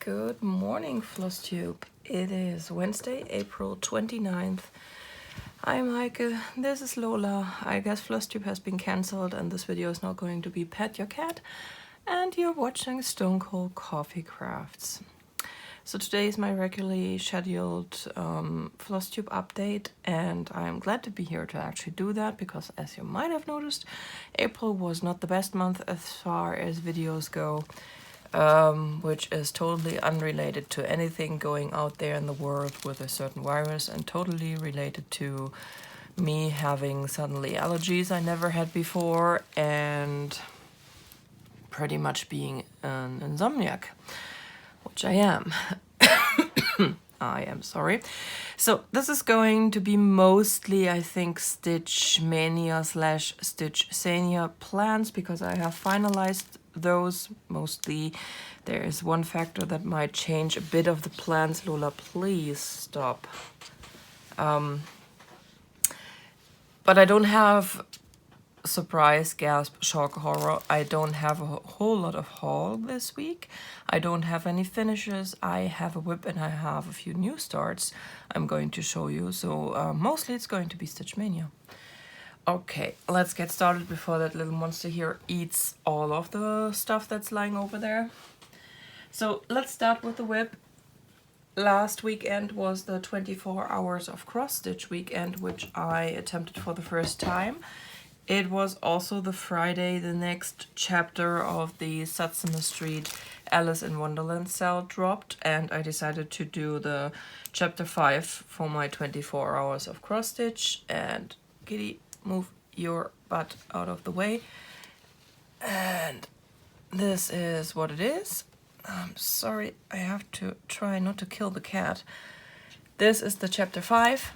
Good morning, Flosstube. It is Wednesday, April 29th. I'm Heike, this is Lola. I guess Flosstube has been cancelled and this video is not going to be Pet Your Cat. And you're watching Stone Cold Coffee Crafts. So today is my regularly scheduled Flosstube update, and I'm glad to be here to actually do that because, as you might have noticed, April was not the best month as far as videos go. Which is totally unrelated to anything going out there in the world with a certain virus, and totally related to me having suddenly allergies I never had before and pretty much being an insomniac, which I am. I am sorry. So this is going to be mostly, I think, StitchMaynia / StitchMaynia plans because I have finalized those mostly. There is one factor that might change a bit of the plans. Lola, please stop. But I don't have surprise, gasp, shock, horror. I don't have a whole lot of haul this week. I don't have any finishes. I have a whip and I have a few new starts I'm going to show you. So mostly it's going to be StitchMaynia. Okay, let's get started before that little monster here eats all of the stuff that's lying over there. So let's start with the whip. Last weekend was the 24 hours of cross stitch weekend, which I attempted for the first time. It was also the Friday the next chapter of the Satsuma Street Alice in Wonderland cell dropped, and I decided to do the chapter 5 for my 24 hours of cross stitch. And kitty, move your butt out of the way. And this is what it is. I'm sorry, I have to try not to kill the cat. This is the chapter 5.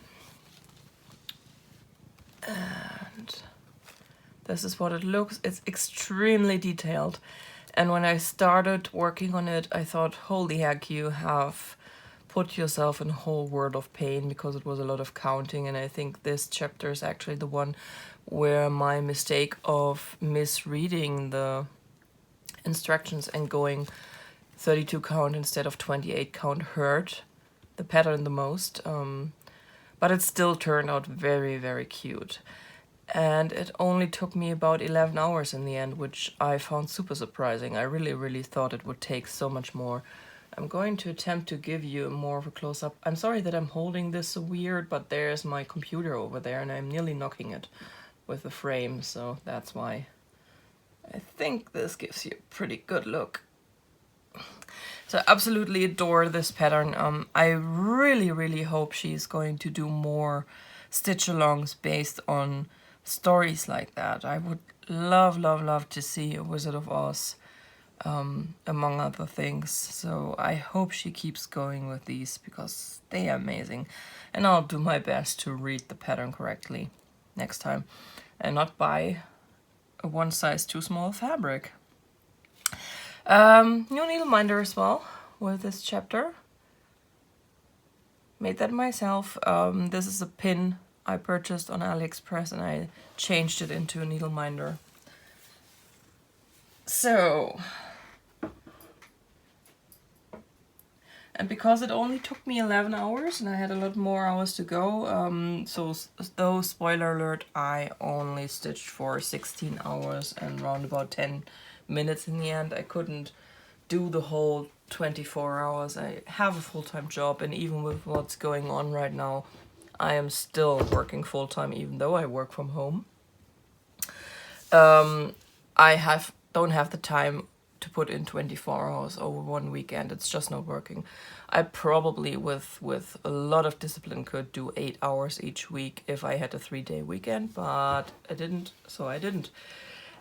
And this is what it looks. It's extremely detailed. And when I started working on it, I thought, holy heck, you have put yourself in a whole world of pain because it was a lot of counting. And I think this chapter is actually the one where my mistake of misreading the instructions and going 32 count instead of 28 count hurt the pattern the most. But it still turned out very, very cute. And it only took me about 11 hours in the end, which I found super surprising. I really, really thought it would take so much more. I'm going to attempt to give you more of a close-up. I'm sorry that I'm holding this so weird, but there's my computer over there and I'm nearly knocking it with the frame, so that's why. I think this gives you a pretty good look. So I absolutely adore this pattern. I really, really hope she's going to do more stitch-alongs based on stories like that. I would love, love, love to see a Wizard of Oz, among other things. So I hope she keeps going with these because they are amazing. And I'll do my best to read the pattern correctly next time and not buy a one size too small fabric. New needle minder as well with this chapter. Made that myself. This is a pin I purchased on AliExpress and I changed it into a needle minder. So, and because it only took me 11 hours and I had a lot more hours to go, so though spoiler alert, I only stitched for 16 hours and around about 10 minutes in the end. I couldn't do the whole 24 hours. I have a full-time job, and even with what's going on right now, I am still working full-time even though I work from home. I don't have the time to put in 24 hours over one weekend. It's just not working. I probably with a lot of discipline could do 8 hours each week if I had a 3-day weekend, but I didn't, so I didn't.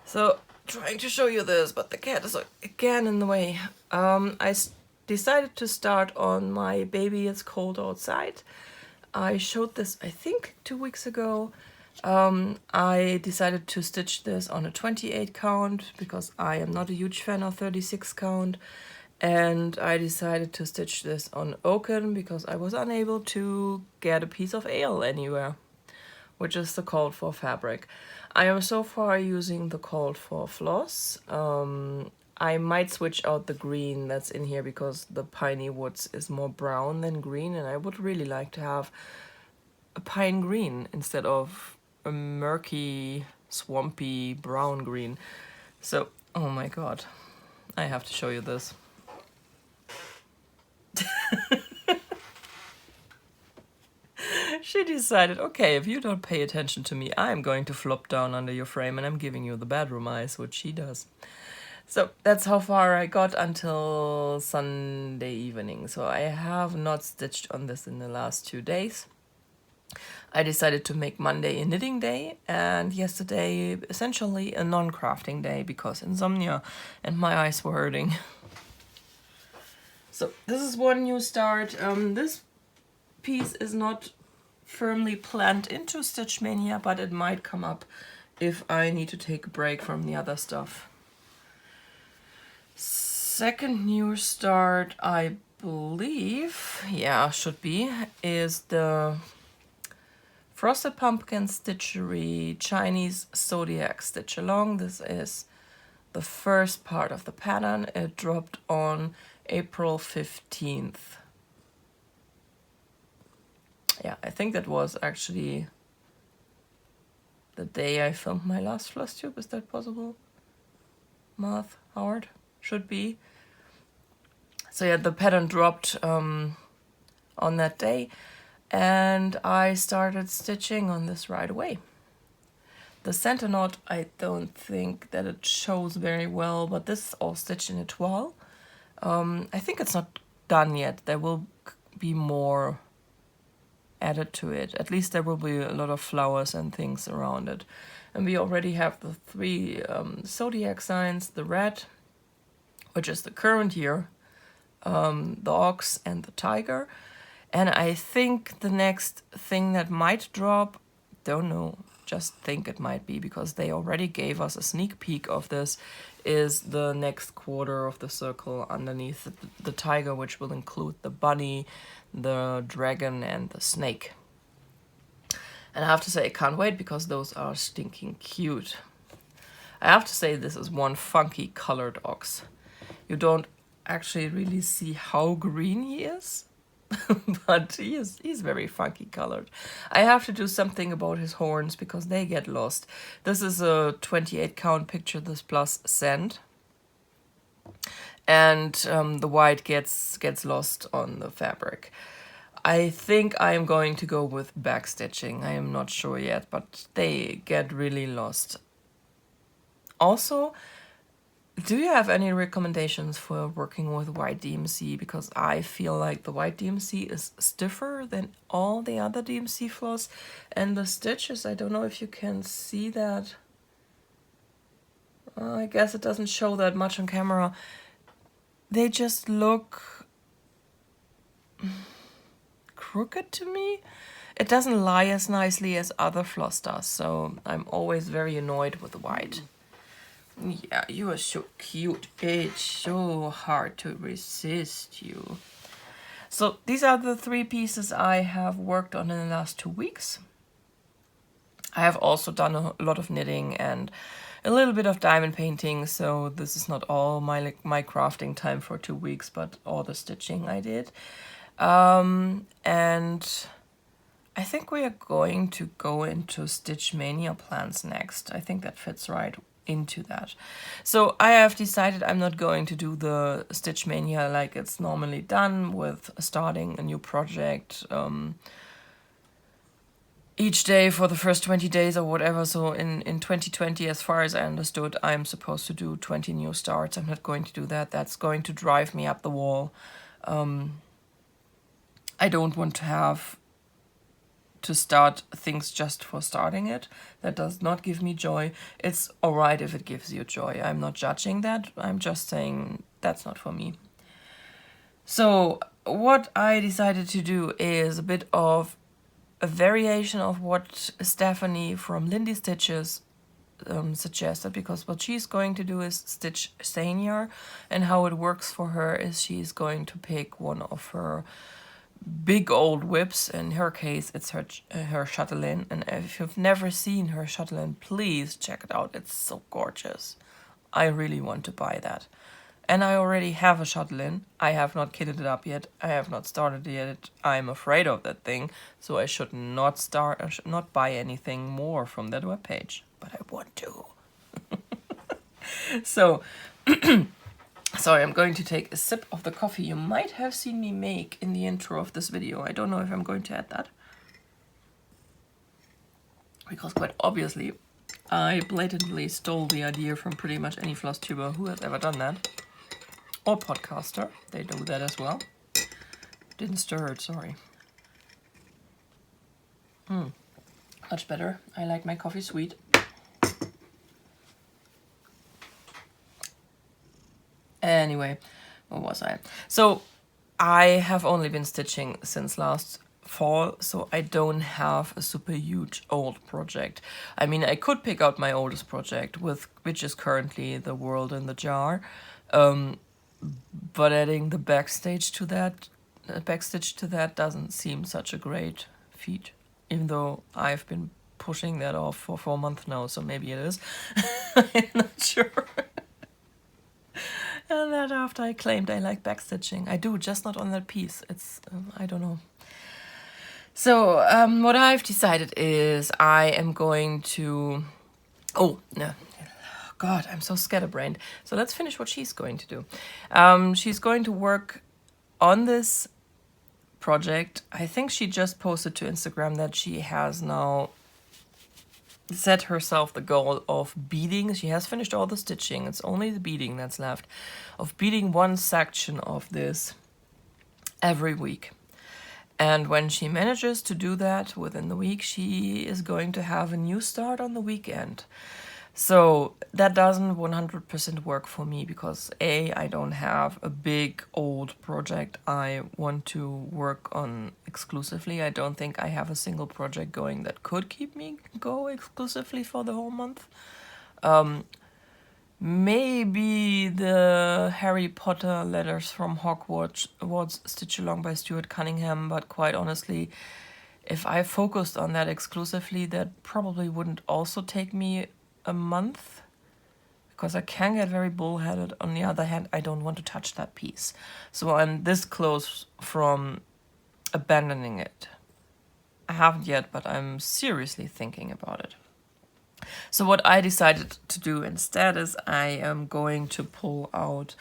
So trying to show you this, but the cat is again in the way. I decided to start on my Baby It's Cold Outside. I showed this, I think, 2 weeks ago. I decided to stitch this on a 28 count because I am not a huge fan of 36 count. And I decided to stitch this on oaken because I was unable to get a piece of ale anywhere, which is the called for fabric. I am so far using the called for floss. I might switch out the green that's in here because the Piney Woods is more brown than green, and I would really like to have a pine green instead of a murky, swampy brown green. So, oh my god, I have to show you this. She decided, okay, if you don't pay attention to me, I'm going to flop down under your frame and I'm giving you the bedroom eyes, which she does. So that's how far I got until Sunday evening. So I have not stitched on this in the last 2 days. I decided to make Monday a knitting day and yesterday essentially a non-crafting day because insomnia and my eyes were hurting. So this is one new start. This piece is not firmly planned into StitchMaynia, but it might come up if I need to take a break from the other stuff. Second new start, I believe, yeah, should be, is the Frosted Pumpkin Stitchery Chinese Zodiac Stitch Along. This is the first part of the pattern. It dropped on April 15th. Yeah, I think that was actually the day I filmed my last Flosstube. Is that possible? Math, hard, should be. So yeah, the pattern dropped on that day, and I started stitching on this right away. The center knot, I don't think that it shows very well, but this is all stitched in a toile. I think it's not done yet. There will be more added to it. At least there will be a lot of flowers and things around it. And we already have the 3 zodiac signs, the rat, which is the current year, the ox and the tiger. And I think the next thing that might drop, don't know, just think it might be because they already gave us a sneak peek of this, is the next quarter of the circle underneath the tiger, which will include the bunny, the dragon and the snake. And I have to say I can't wait because those are stinking cute. I have to say this is one funky colored ox. You don't actually really see how green he is, but he's very funky colored. I have to do something about his horns because they get lost. This is a 28 count picture, this plus sand. And the white gets lost on the fabric. I think I am going to go with backstitching. I am not sure yet, but they get really lost. Also, do you have any recommendations for working with white DMC? Because I feel like the white DMC is stiffer than all the other DMC floss. And the stitches, I don't know if you can see that. I guess it doesn't show that much on camera. They just look crooked to me. It doesn't lie as nicely as other floss does, so I'm always very annoyed with the white. Yeah, you are so cute. It's so hard to resist you. So these are the 3 pieces I have worked on in the last 2 weeks. I have also done a lot of knitting and a little bit of diamond painting, so this is not all my crafting time for 2 weeks, but all the stitching I did. And I think we are going to go into StitchMaynia plans next. I think that fits right into that. So I have decided I'm not going to do the StitchMaynia like it's normally done with starting a new project each day for the first 20 days or whatever. So in 2020, as far as I understood, I'm supposed to do 20 new starts. I'm not going to do that. That's going to drive me up the wall. I don't want to have to start things just for starting it. That does not give me joy. It's alright if it gives you joy. I'm not judging that. I'm just saying that's not for me. So what I decided to do is a bit of a variation of what Stephanie from Lindy Stitches suggested, because what she's going to do is stitch Maynia, and how it works for her is she's going to pick one of her big old whips. In her case, it's her chatelaine, and if you've never seen her chatelaine, please check it out. It's so gorgeous. I really want to buy that. And I already have a chatelaine. I have not kitted it up yet. I have not started it yet. I'm afraid of that thing. So I should not start, I should not buy anything more from that webpage. But I want to. So, sorry, I'm going to take a sip of the coffee you might have seen me make in the intro of this video. I don't know if I'm going to add that. Because quite obviously, I blatantly stole the idea from pretty much any floss tuber who has ever done that. Or podcaster, they do that as well. Didn't stir it, sorry. Much better. I like my coffee sweet. Anyway, what was I? So, I have only been stitching since last fall, so I don't have a super huge old project. I mean, I could pick out my oldest project, which is currently The World in the Jar, but adding the backstitch to that doesn't seem such a great feat, even though I've been pushing that off for 4 months now, so maybe it is. I'm not sure. And that after I claimed I like backstitching. I do, just not on that piece. It's, I don't know. So, what I've decided is I am going to... Oh, no. God, I'm so scatterbrained. So let's finish what she's going to do. She's going to work on this project. I think she just posted to Instagram that she has now set herself the goal of beading. She has finished all the stitching. It's only the beading that's left. Of beading one section of this every week. And when she manages to do that within the week, she is going to have a new start on the weekend. So that doesn't 100% work for me because A, I don't have a big old project I want to work on exclusively. I don't think I have a single project going that could keep me go exclusively for the whole month. Maybe the Harry Potter Letters from Hogwarts Stitch Along by Stuart Cunningham, but quite honestly, if I focused on that exclusively, that probably wouldn't also take me a month, because I can get very bullheaded. On the other hand, I don't want to touch that piece. So I'm this close from abandoning it. I haven't yet, but I'm seriously thinking about it. So what I decided to do instead is I am going to pull out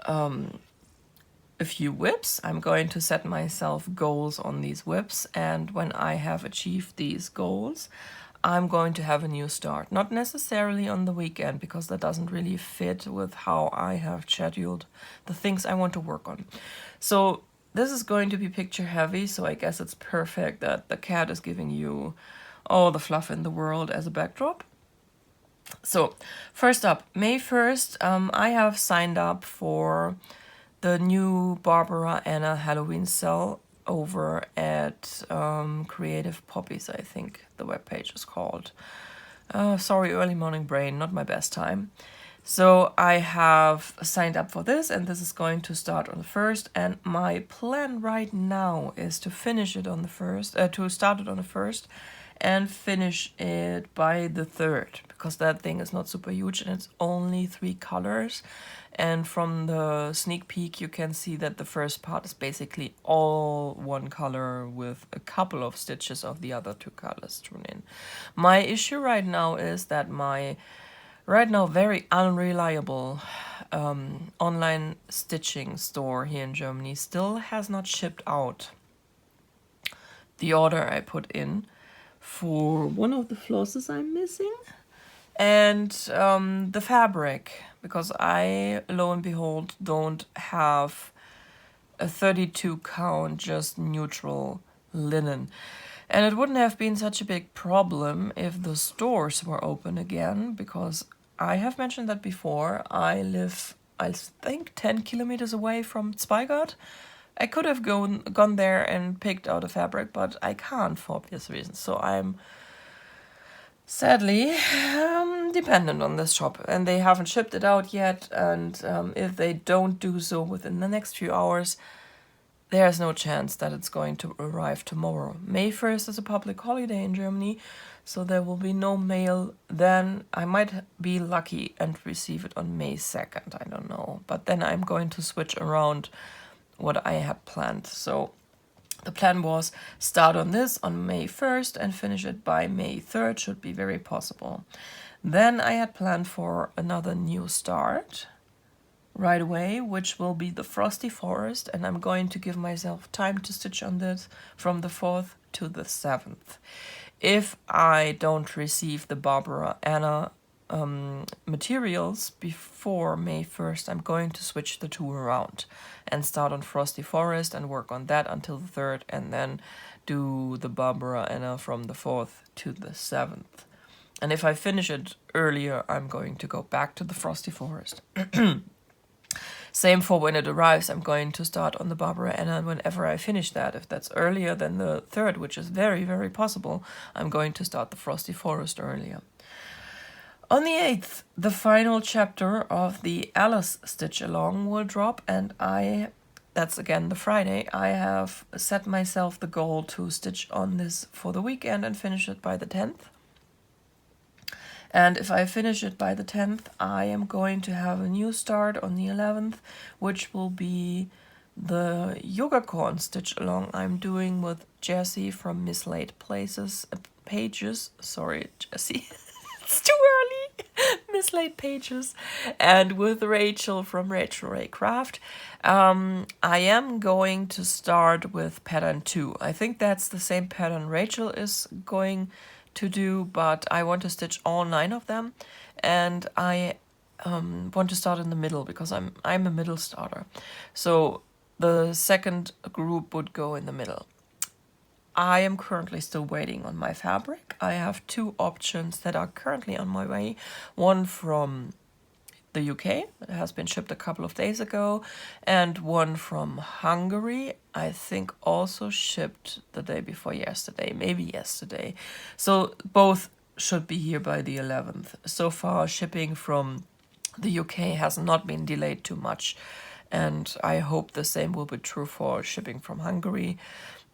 a few whips. I'm going to set myself goals on these whips, and when I have achieved these goals, I'm going to have a new start. Not necessarily on the weekend, because that doesn't really fit with how I have scheduled the things I want to work on. So this is going to be picture heavy, so I guess it's perfect that the cat is giving you all the fluff in the world as a backdrop. So first up, May 1st, I have signed up for the new Barbara Anna Halloween sale over at Creative Poppies, I think the webpage is called. Sorry, early morning brain, not my best time. So I have signed up for this, and this is going to start on the 1st, and my plan right now is to finish it on the 1st, to start it on the 1st and finish it by the 3rd, because that thing is not super huge and it's only 3 colors. And from the sneak peek, you can see that the first part is basically all one color with a couple of stitches of the other 2 colors strewn in. My issue right now is that my right now very unreliable online stitching store here in Germany still has not shipped out the order I put in for one of the flosses I'm missing and the fabric, because I, lo and behold, don't have a 32 count just neutral linen. And it wouldn't have been such a big problem if the stores were open again, because I have mentioned that before. I live, I think, 10 kilometers away from Zweigart. I could have gone there and picked out a fabric, but I can't for obvious reasons. So I'm sadly dependent on this shop, and they haven't shipped it out yet. And if they don't do so within the next few hours, there's no chance that it's going to arrive tomorrow. May 1st is a public holiday in Germany, so there will be no mail then. I might be lucky and receive it on May 2nd, I don't know. But then I'm going to switch around what I had planned. So the plan was start on this on May 1st and finish it by May 3rd, should be very possible. Then I had planned for another new start right away, which will be the Frosty Forest, and I'm going to give myself time to stitch on this from the 4th to the 7th. If I don't receive the Barbara Anna materials before May 1st, I'm going to switch the two around and start on Frosty Forest and work on that until the 3rd, and then do the Barbara Anna from the 4th to the 7th. And if I finish it earlier, I'm going to go back to the Frosty Forest. Same for when it arrives, I'm going to start on the Barbara Anna whenever I finish that. If that's earlier than the 3rd, which is very, very possible, I'm going to start the Frosty Forest earlier. On the 8th, the final chapter of the Alice Stitch Along will drop, and that's again the Friday, I have set myself the goal to stitch on this for the weekend and finish it by the 10th. And if I finish it by the 10th, I am going to have a new start on the 11th, which will be the yoga corn stitch along I'm doing with Jessie from Mislaid Pages. Sorry, Jessie, it's too early. Mislaid Pages. And with Rachel from Rachel Ray Craft. I am going to start with pattern 2. I think that's the same pattern Rachel is going to do, but I want to stitch all 9 of them, and I want to start in the middle because I'm a middle starter. So the second group would go in the middle. I am currently still waiting on my fabric. I have 2 options that are currently on my way. One from the UK, it has been shipped a couple of days ago, and one from Hungary, I think also shipped the day before yesterday, maybe yesterday. So both should be here by the 11th. So far, shipping from the UK has not been delayed too much, and I hope the same will be true for shipping from Hungary.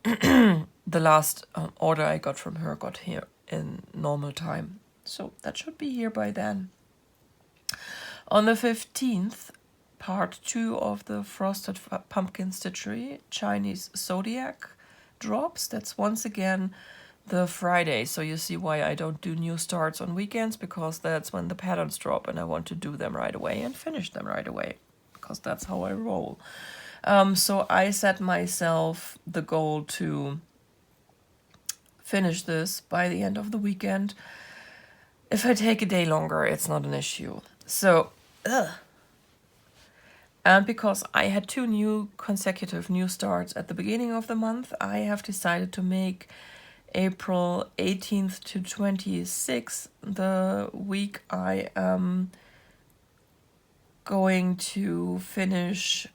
The last order I got from her got here in normal time, so that should be here by then. On the 15th, part 2 of the Frosted Pumpkin Stitchery Chinese Zodiac drops. That's once again the Friday, so you see why I don't do new starts on weekends, because that's when the patterns drop and I want to do them right away and finish them right away, because that's how I roll. So I set myself the goal to finish this by the end of the weekend. If I take a day longer, it's not an issue. So, and because I had 2 consecutive new starts at the beginning of the month, I have decided to make April 18th to 26th the week I am going to finish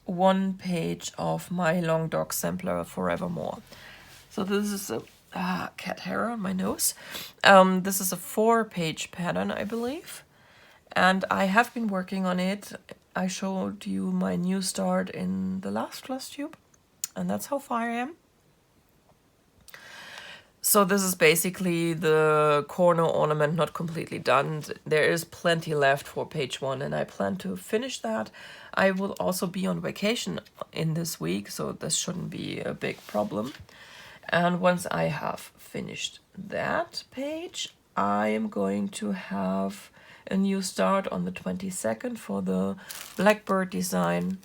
1 page of my long dog sampler Forevermore. So this is a cat hair on my nose. This is a 4-page pattern, I believe. And I have been working on it. I showed you my new start in the last Flosstube, and that's how far I am. So this is basically the corner ornament not completely done. There is plenty left for page 1, and I plan to finish that. I will also be on vacation in this week, so this shouldn't be a big problem. And once I have finished that page, I am going to have a new start on the 22nd for the Blackbird design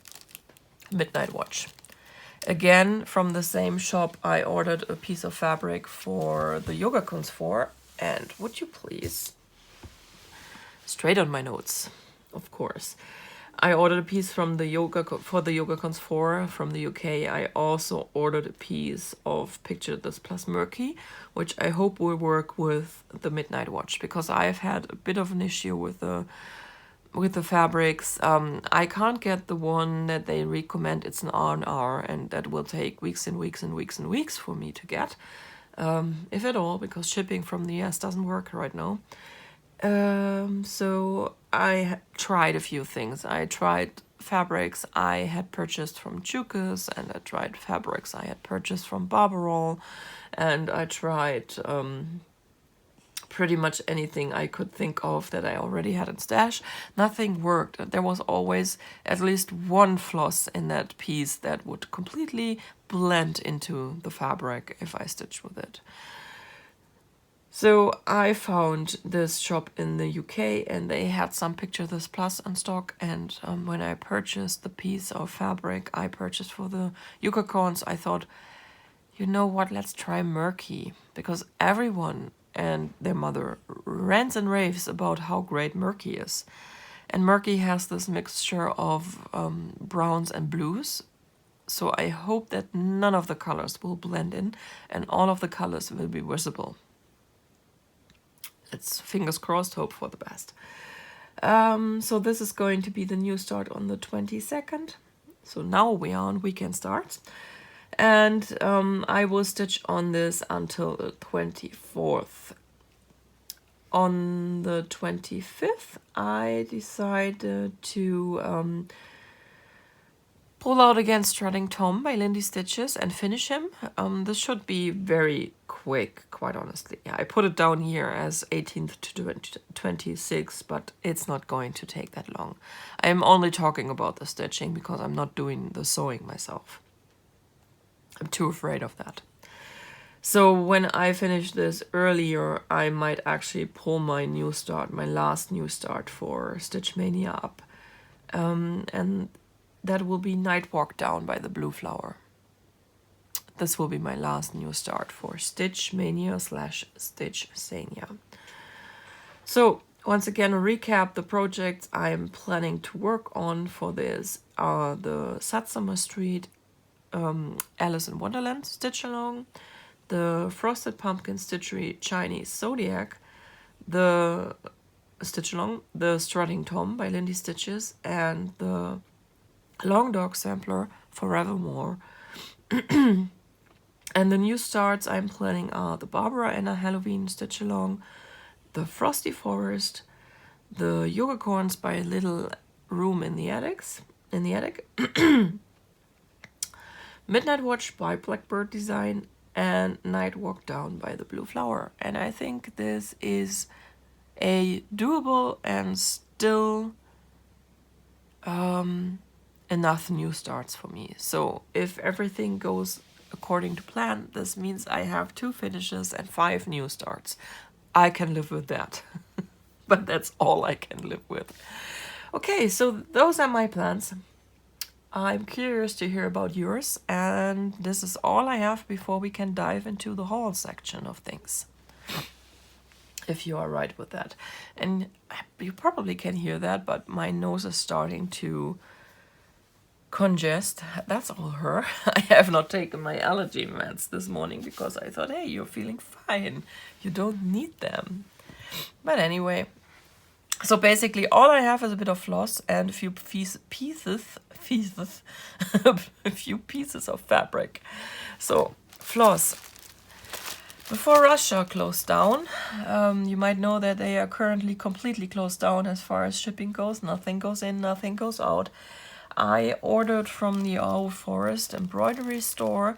Midnight Watch. Again, from the same shop, I ordered a piece of fabric for the Yoga Cons 4, and would you please, straight on my notes, of course. I ordered a piece from the for the Yoga Cons 4 from the UK. I also ordered a piece of Picture This Plus Murky, which I hope will work with the Midnight Watch, because I've had a bit of an issue with the fabrics. I can't get the one that they recommend. It's an R&R, and that will take weeks and weeks and weeks and weeks for me to get, if at all, because shipping from the US doesn't work right now. So I tried a few things. I tried fabrics I had purchased from Jukas, and I tried fabrics I had purchased from Barbarol, and I tried pretty much anything I could think of that I already had in stash. Nothing worked. There was always at least one floss in that piece that would completely blend into the fabric if I stitched with it. So I found this shop in the UK, and they had some Picture This Plus in stock, and when I purchased the piece of fabric I purchased for the unicorns, I thought, you know what, let's try Murky, because everyone and their mother rants and raves about how great Murky is. And Murky has this mixture of browns and blues, so I hope that none of the colors will blend in and all of the colors will be visible. It's fingers crossed, hope for the best. So this is going to be the new start on the 22nd. So now we are on weekend starts. And I will stitch on this until the 24th. On the 25th, I decided to pull out again Strutting Tom by Lindy Stitches and finish him. This should be very quick, quite honestly. I put it down here as 18th to 26th, but it's not going to take that long. I'm only talking about the stitching because I'm not doing the sewing myself. I'm too afraid of that. So when I finish this earlier, I might actually pull my new start, my last new start for Stitch Maynia up. And that will be Night Walk Down by the Blue Flower. This will be my last new start for Stitch Maynia / Stitch Maynia. So once again, a recap, the projects I'm planning to work on for this are the Satsuma Street Alice in Wonderland Stitch Along, the Frosted Pumpkin Stitchery Chinese Zodiac, the Stitch Along, the Strutting Tom by Lindy Stitches, and the Long Dog Sampler Forevermore. And the new starts I'm planning are the Barbara Anna Halloween Stitch Along, the Frosty Forest, the Unicorns by Little Room in the Attic, Midnight Watch by Blackbird Design, and Night Walk Down by the Blue Flower. And I think this is a doable and still enough new starts for me. So if everything goes according to plan, this means I have 2 finishes and 5 new starts. I can live with that. But that's all I can live with. Okay, so those are my plans. I'm curious to hear about yours, and this is all I have before we can dive into the haul section of things. If you are right with that. And you probably can hear that, but my nose is starting to congest. That's all her. I have not taken my allergy meds this morning because I thought, hey, you're feeling fine. You don't need them. But anyway, so basically all I have is a bit of floss and a few pieces a few pieces of fabric. So floss. Before Russia closed down, you might know that they are currently completely closed down as far as shipping goes. Nothing goes in, nothing goes out. I ordered from the old Forest Embroidery store.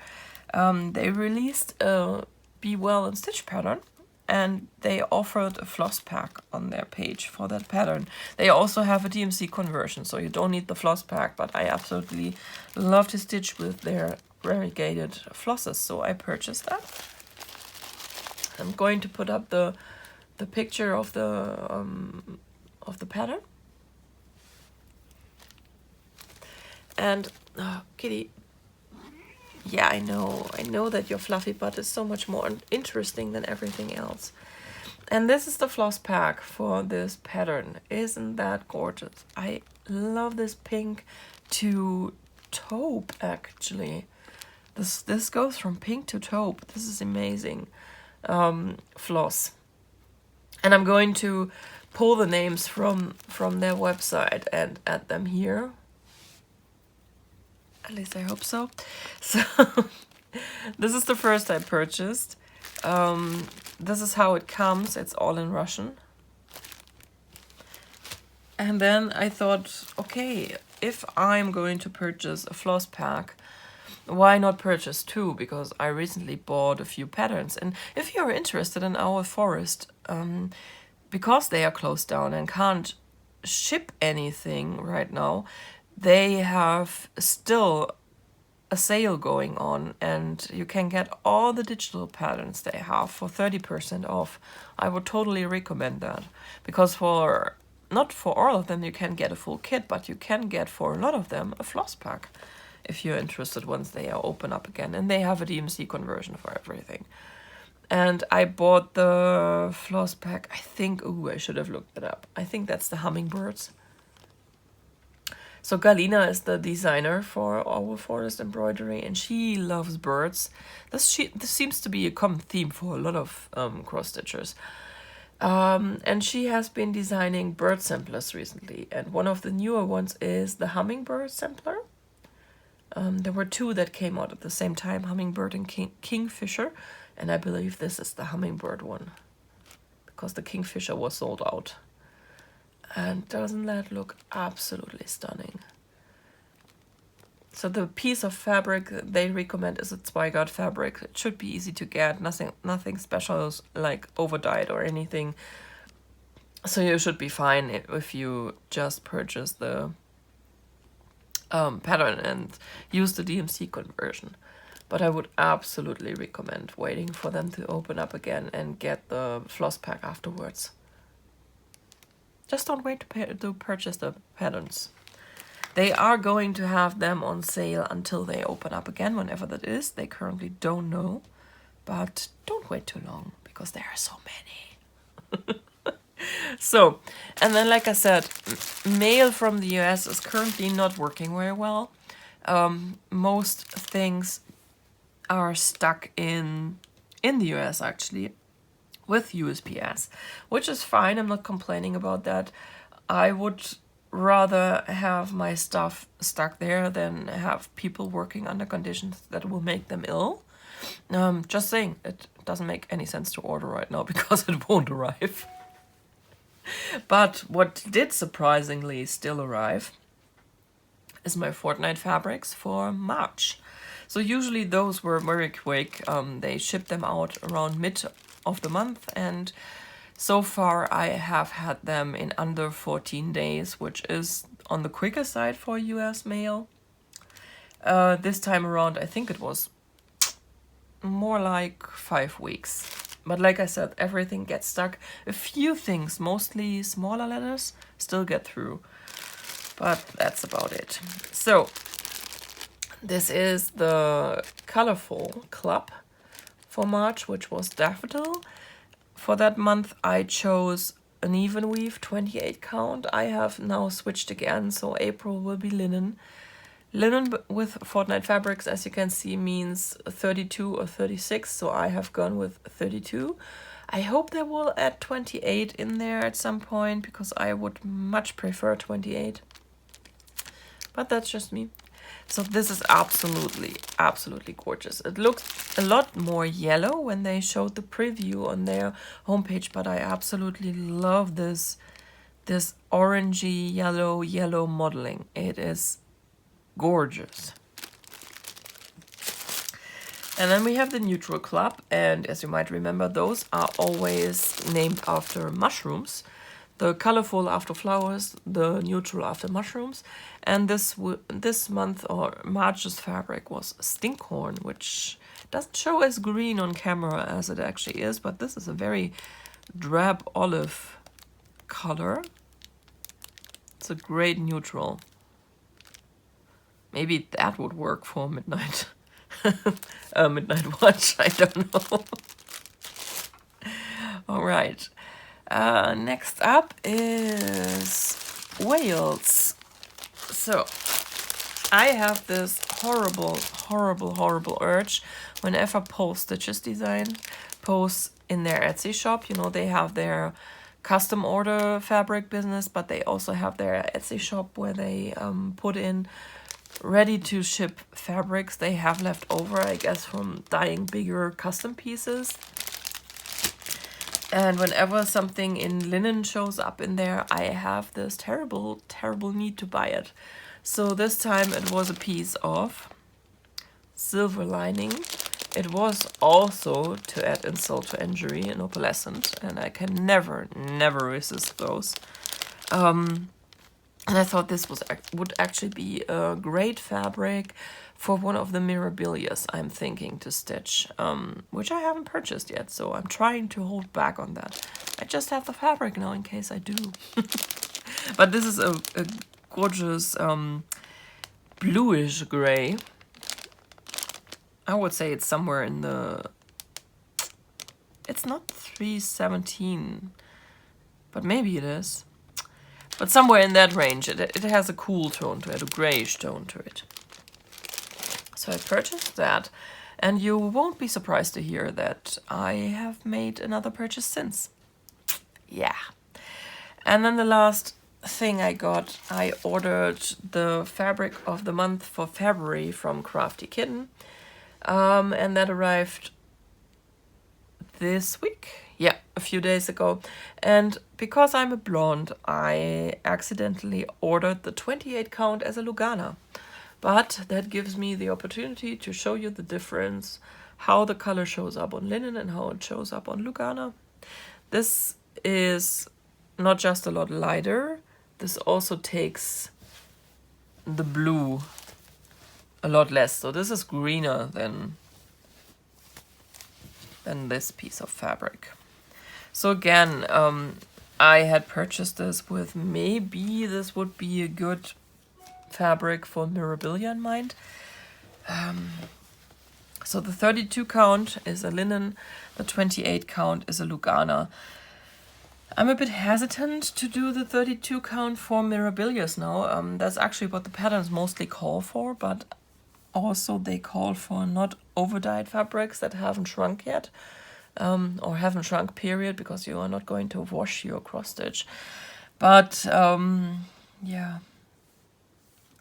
They released a Be Well and Stitch pattern, and they offered a floss pack on their page for that pattern. They also have a DMC conversion, so you don't need the floss pack, but I absolutely love to stitch with their variegated flosses, so I purchased that. I'm going to put up the picture of the pattern. And oh, Kitty, yeah, I know that your fluffy butt is so much more interesting than everything else. And this is the floss pack for this pattern. Isn't that gorgeous? I love this pink to taupe, actually. This goes from pink to taupe. This is amazing. Floss. And I'm going to pull the names from their website and add them here. At least I hope so. So this is the first I purchased. This is how it comes. It's all in Russian. And then I thought, okay, if I'm going to purchase a floss pack, why not purchase two? Because I recently bought a few patterns. And if you're interested in our forest, because they are closed down and can't ship anything right now, they have still a sale going on, and you can get all the digital patterns they have for 30% off. I would totally recommend that, because for not for all of them you can get a full kit, but you can get for a lot of them a floss pack if you're interested once they are open up again, and they have a DMC conversion for everything. And I bought the floss pack, I think, I should have looked it up. I think that's the hummingbirds. So Galina is the designer for our Forest Embroidery, and she loves birds. This seems to be a common theme for a lot of cross stitchers. And she has been designing bird samplers recently, and one of the newer ones is the hummingbird sampler. There were two that came out at the same time, hummingbird and kingfisher, and I believe this is the hummingbird one, because the kingfisher was sold out. And doesn't that look absolutely stunning? So the piece of fabric they recommend is a Zweigart fabric. It should be easy to get, nothing special like over-dyed or anything. So you should be fine if you just purchase the pattern and use the DMC conversion. But I would absolutely recommend waiting for them to open up again and get the floss pack afterwards. Just don't wait to purchase the patterns. They are going to have them on sale until they open up again, whenever that is. They currently don't know, but don't wait too long, because there are so many. So, and then like I said, mail from the US is currently not working very well. Most things are stuck in the US actually, with USPS, which is fine. I'm not complaining about that. I would rather have my stuff stuck there than have people working under conditions that will make them ill. Just saying, it doesn't make any sense to order right now because it won't arrive. But what did surprisingly still arrive is my Fortnight Fabrics for March. So usually those were very quick. They shipped them out around mid of the month, and so far I have had them in under 14 days, which is on the quicker side for US mail. This time around I think it was more like 5 weeks. But like I said, everything gets stuck. A few things, mostly smaller letters, still get through. But that's about it. So this is the colorful club for March, which was daffodil. For that month I chose an even weave 28 count. I have now switched again, so April will be linen. Linen with Fortnight Fabrics, as you can see, means 32 or 36, so I have gone with 32. I hope they will add 28 in there at some point, because I would much prefer 28. But that's just me. So this is absolutely, absolutely gorgeous. It looks a lot more yellow when they showed the preview on their homepage, but I absolutely love this orangey yellow modeling. It is gorgeous. And then we have the neutral club, and as you might remember, those are always named after mushrooms. The colorful after flowers, the neutral after mushrooms. And this month, or March's fabric, was stinkhorn, which doesn't show as green on camera as it actually is, but this is a very drab olive color. It's a great neutral. Maybe that would work for midnight. Midnight watch, I don't know. All right. Next up is Wales. So I have this horrible urge whenever Polstitches design posts in their Etsy shop. You know, they have their custom order fabric business, but they also have their Etsy shop where they put in ready to ship fabrics they have left over, I guess, from dyeing bigger custom pieces. And whenever something in linen shows up in there, I have this terrible, terrible need to buy it. So this time it was a piece of silver lining. It was also to add insult to injury and opalescent, and I can never resist those. And I thought this would actually be a great fabric for one of the mirabilias I'm thinking to stitch, which I haven't purchased yet, so I'm trying to hold back on that. I just have the fabric now in case I do. But this is a gorgeous bluish gray. I would say it's somewhere in the... It's not 317, but maybe it is. But somewhere in that range. It has a cool tone to it, a grayish tone to it. So I purchased that, and you won't be surprised to hear that I have made another purchase since. Yeah. And then the last thing I got, I ordered the fabric of the month for February from Crafty Kitten. And that arrived this week. Yeah, a few days ago. And because I'm a blonde, I accidentally ordered the 28 count as a Lugana. But that gives me the opportunity to show you the difference, how the color shows up on linen and how it shows up on Lugana. This is not just a lot lighter, this also takes the blue a lot less. So this is greener than this piece of fabric. So again, I had purchased this with maybe this would be a good fabric for mirabilia in mind. So the 32 count is a linen, the 28 count is a Lugana. I'm a bit hesitant to do the 32 count for mirabilias now. That's actually what the patterns mostly call for, but also they call for not over-dyed fabrics that haven't shrunk yet, or haven't shrunk period, because you are not going to wash your cross stitch. But yeah,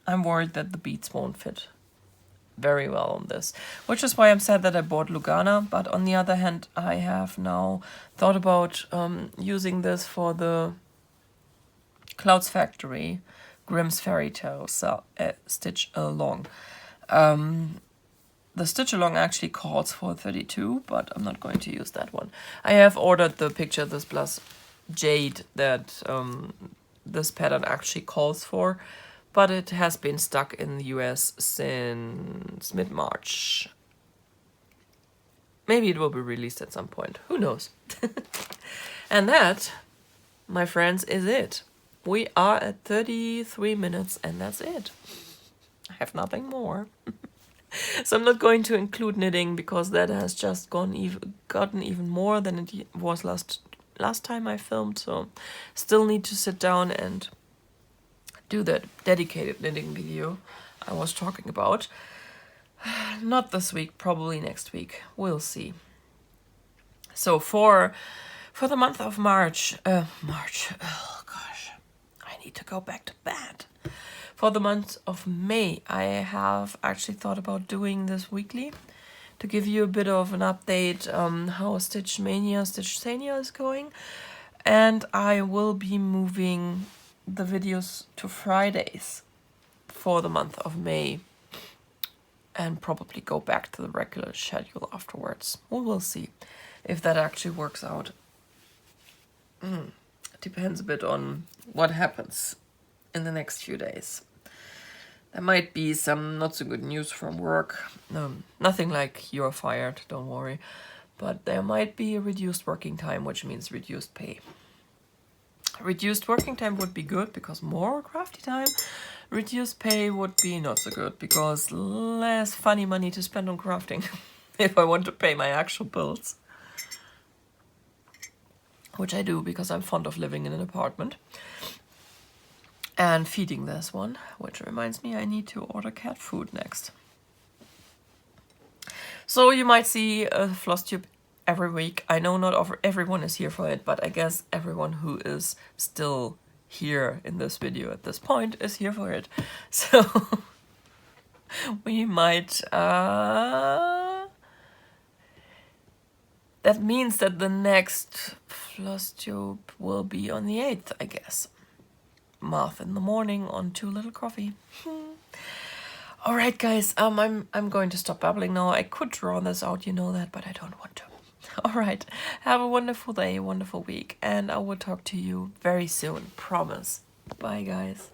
I'm worried that the beads won't fit very well on this, which is why I'm sad that I bought Lugana. But on the other hand, I have now thought about using this for the Clouds Factory Grimm's Fairy Tale Stitch Along. The Stitch Along actually calls for 32, but I'm not going to use that one. I have ordered the Picture This Plus Jade that this pattern actually calls for, but it has been stuck in the US since mid-March. Maybe it will be released at some point. Who knows? And that, my friends, is it. We are at 33 minutes and that's it. I have nothing more. So I'm not going to include knitting because that has just gotten even more than it was last time I filmed. So still need to sit down and do that dedicated knitting video I was talking about. Not this week, probably next week. We'll see. So for the month of March, oh gosh, I need to go back to bed. For the month of May, I have actually thought about doing this weekly to give you a bit of an update how StitchMaynia is going. And I will be moving the videos to Fridays for the month of May and probably go back to the regular schedule afterwards. We will see if that actually works out. It depends a bit on what happens in the next few days. There might be some not so good news from work. Nothing like you're fired, don't worry. But there might be a reduced working time, which means reduced pay. Reduced working time would be good because more crafty time. Reduced pay would be not so good because less funny money to spend on crafting if I want to pay my actual bills. Which I do because I'm fond of living in an apartment. And feeding this one, which reminds me I need to order cat food next. So you might see a Flosstube every week. I know not everyone is here for it, but I guess everyone who is still here in this video at this point is here for it. So we might that means that the next Flosstube will be on the 8th, I guess. Math in the morning on 2 little coffee. All right, guys, I'm going to stop babbling now. I could draw this out, you know that, but I don't want to. All right, have a wonderful day, a wonderful week, and I will talk to you very soon, promise. Bye, guys.